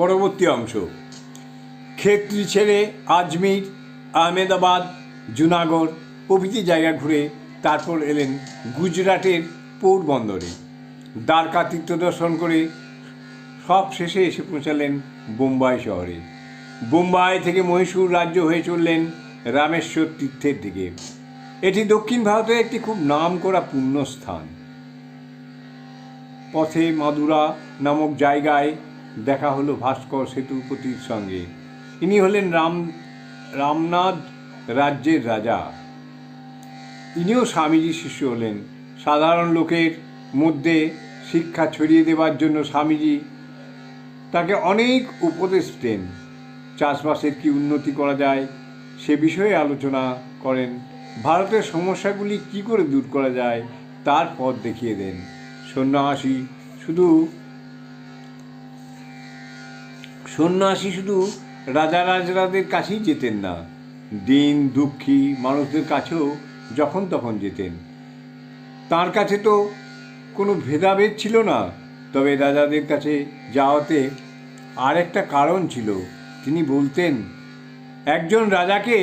পরবর্তী অংশ। খেতড়ি ছেড়ে আজমির, আহমেদাবাদ, জুনাগড় প্রভৃতি জায়গা ঘুরে তারপর এলেন গুজরাটের পোরবন্দরে। দ্বারকা তীর্থ দর্শন করে সব শেষে এসে পৌঁছালেন বোম্বাই শহরে। বোম্বাই থেকে মহীশূর রাজ্য হয়ে চললেন রামেশ্বর তীর্থের দিকে। এটি দক্ষিণ ভারতের একটি খুব নামকরা পুণ্যস্থান। পথে মাদুরা নামক জায়গায় দেখা হলো ভাস্কর সেতুপতির সঙ্গে। ইনি হলেন রামনাদ রাজ্যের রাজা। ইনিও স্বামীজির শিষ্য হলেন। সাধারণ লোকের মধ্যে শিক্ষা ছড়িয়ে দেওয়ার জন্য স্বামীজি তাকে অনেক উপদেশ দেন। চাষবাসের কি উন্নতি করা যায় সে বিষয়ে আলোচনা করেন। ভারতের সমস্যাগুলি কি করে দূর করা যায় তার পথ দেখিয়ে দেন। সন্ন্যাসী শুধু রাজাদের কাছেই যেতেন না, দীন দুঃখী মানুষদের কাছেও যখন তখন যেতেন। তার কাছে তো কোনো ভেদাভেদ ছিল না, তবে রাজাদের কাছে যাওয়াতে আর একটা কারণ ছিল। তিনি বলতেন, একজন রাজাকে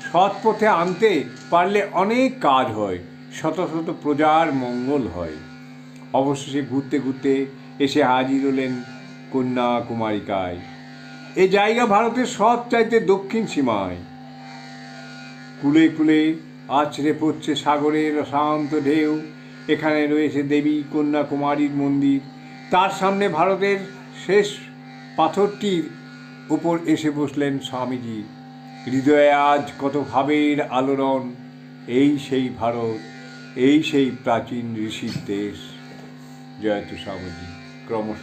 সৎ পথে আনতে পারলে অনেক কাজ হয়, শত শত প্রজার মঙ্গল হয়। অবশেষে ঘুরতে ঘুরতে এসে হাজির হলেন কন্যাকুমারিকায়। এ জায়গা ভারতের সব চাইতে দক্ষিণ সীমায়। কুলে কুলে আছড়ে পড়ছে সাগরের শান্ত ঢেউ। এখানে রয়েছে দেবী কন্যাকুমারীর মন্দির। তার সামনে ভারতের শেষ পাথরটির উপর এসে বসলেন স্বামীজি। হৃদয়ে আজ কত ভাবের আলোড়ন। এই সেই ভারত, এই সেই প্রাচীন ঋষির দেশ। জয়তু স্বামীজি। ক্রমশ